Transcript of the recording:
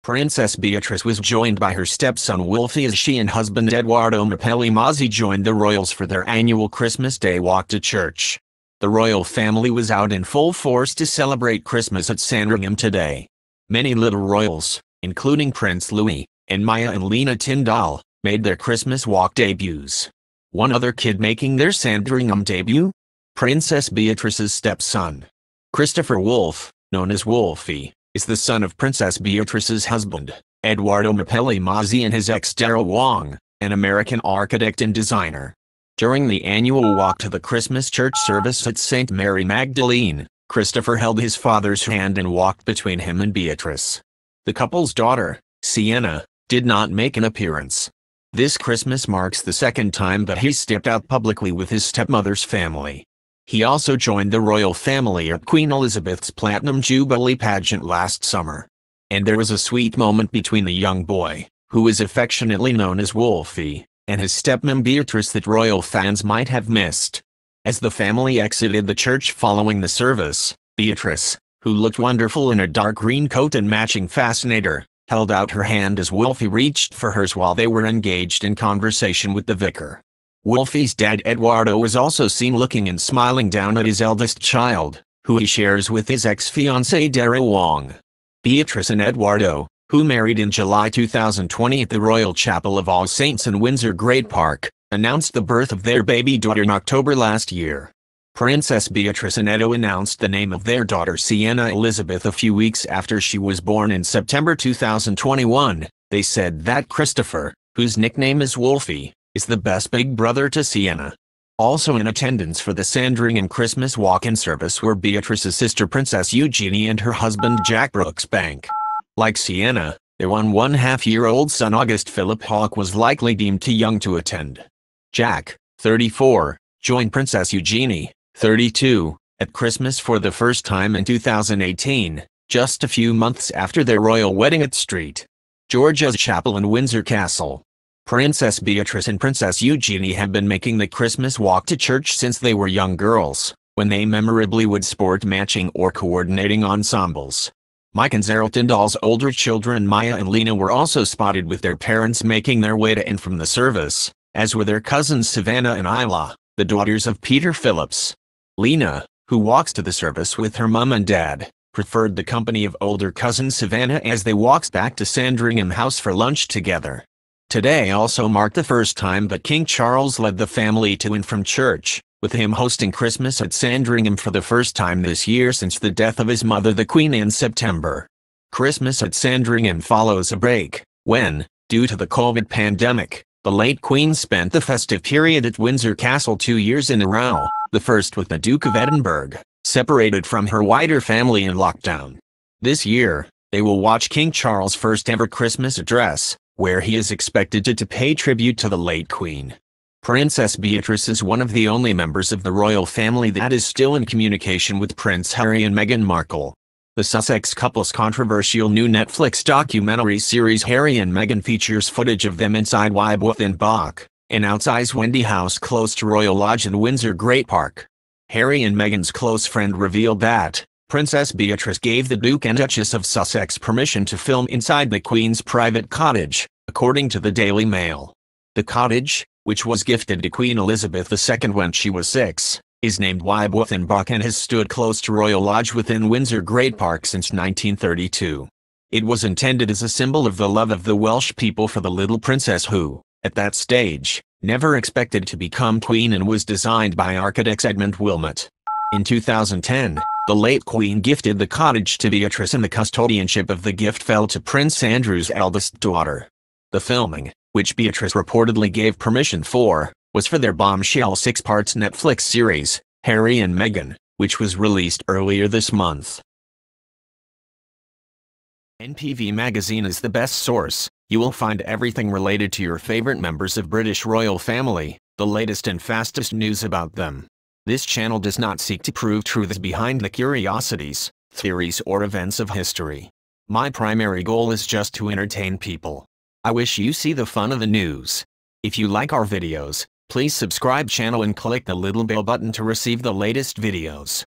Princess Beatrice was joined by her stepson Wolfie as she and husband Edoardo Mazzi joined the royals for their annual Christmas Day walk to church. The royal family was out in full force to celebrate Christmas at Sandringham today. Many little royals, including Prince Louis, and Maya and Lena Tyndall, made their Christmas walk debuts. One other kid making their Sandringham debut? Princess Beatrice's stepson. Christopher Woolf, known as Wolfie, is the son of Princess Beatrice's husband, Edoardo Mazzi, and his ex Daryl Wong, an American architect and designer. During the annual walk to the Christmas church service at St. Mary Magdalene, Christopher held his father's hand and walked between him and Beatrice. The couple's daughter, Sienna, did not make an appearance. This Christmas marks the second time that he stepped out publicly with his stepmother's family. He also joined the royal family at Queen Elizabeth's Platinum Jubilee pageant last summer. And there was a sweet moment between the young boy, who is affectionately known as Wolfie, and his stepmom Beatrice that royal fans might have missed. As the family exited the church following the service, Beatrice, who looked wonderful in a dark green coat and matching fascinator, held out her hand as Wolfie reached for hers while they were engaged in conversation with the vicar. Wolfie's dad Edoardo was also seen looking and smiling down at his eldest child, who he shares with his ex-fiancée Daryl Wong. Beatrice and Edoardo, who married in July 2020 at the Royal Chapel of All Saints in Windsor Great Park, announced the birth of their baby daughter in October last year. Princess Beatrice and Edo announced the name of their daughter Sienna Elizabeth a few weeks after she was born in September 2021. They said that Christopher, whose nickname is Wolfie, is the best big brother to Sienna. Also in attendance for the Sandringham Christmas walk-in service were Beatrice's sister Princess Eugenie and her husband Jack Brooksbank. Like Sienna, their 1.5-year-old son August Philip Hawke was likely deemed too young to attend. Jack, 34, joined Princess Eugenie, 32, at Christmas for the first time in 2018, just a few months after their royal wedding at St. George's Chapel in Windsor Castle. Princess Beatrice and Princess Eugenie have been making the Christmas walk to church since they were young girls, when they memorably would sport matching or coordinating ensembles. Mike and Zara Tyndall's older children Maya and Lena were also spotted with their parents making their way to and from the service, as were their cousins Savannah and Isla, the daughters of Peter Phillips. Lena, who walks to the service with her mum and dad, preferred the company of older cousin Savannah as they walked back to Sandringham House for lunch together. Today also marked the first time that King Charles led the family to and from church, with him hosting Christmas at Sandringham for the first time this year since the death of his mother the Queen in September. Christmas at Sandringham follows a break, when, due to the COVID pandemic, the late Queen spent the festive period at Windsor Castle 2 years in a row, the first with the Duke of Edinburgh, separated from her wider family in lockdown. This year, they will watch King Charles' first ever Christmas address, where he is expected to pay tribute to the late Queen. Princess Beatrice is one of the only members of the royal family that is still in communication with Prince Harry and Meghan Markle. The Sussex couple's controversial new Netflix documentary series Harry and Meghan features footage of them inside Woolf in Bach, an outside Wendy house close to Royal Lodge in Windsor Great Park. Harry and Meghan's close friend revealed that Princess Beatrice gave the Duke and Duchess of Sussex permission to film inside the Queen's private cottage, according to the Daily Mail. The cottage, which was gifted to Queen Elizabeth II when she was 6, is named Woolf in Bach and has stood close to Royal Lodge within Windsor Great Park since 1932. It was intended as a symbol of the love of the Welsh people for the little princess who, at that stage, never expected to become queen and was designed by architect Edmund Wilmot. In 2010, the late Queen gifted the cottage to Beatrice and the custodianship of the gift fell to Prince Andrew's eldest daughter. The filming, which Beatrice reportedly gave permission for, was for their bombshell 6-part Netflix series, Harry and Meghan, which was released earlier this month. NPV Magazine is the best source. You will find everything related to your favorite members of British royal family, the latest and fastest news about them. This channel does not seek to prove truths behind the curiosities, theories or events of history. My primary goal is just to entertain people. I wish you see the fun of the news. If you like our videos, please subscribe channel and click the little bell button to receive the latest videos.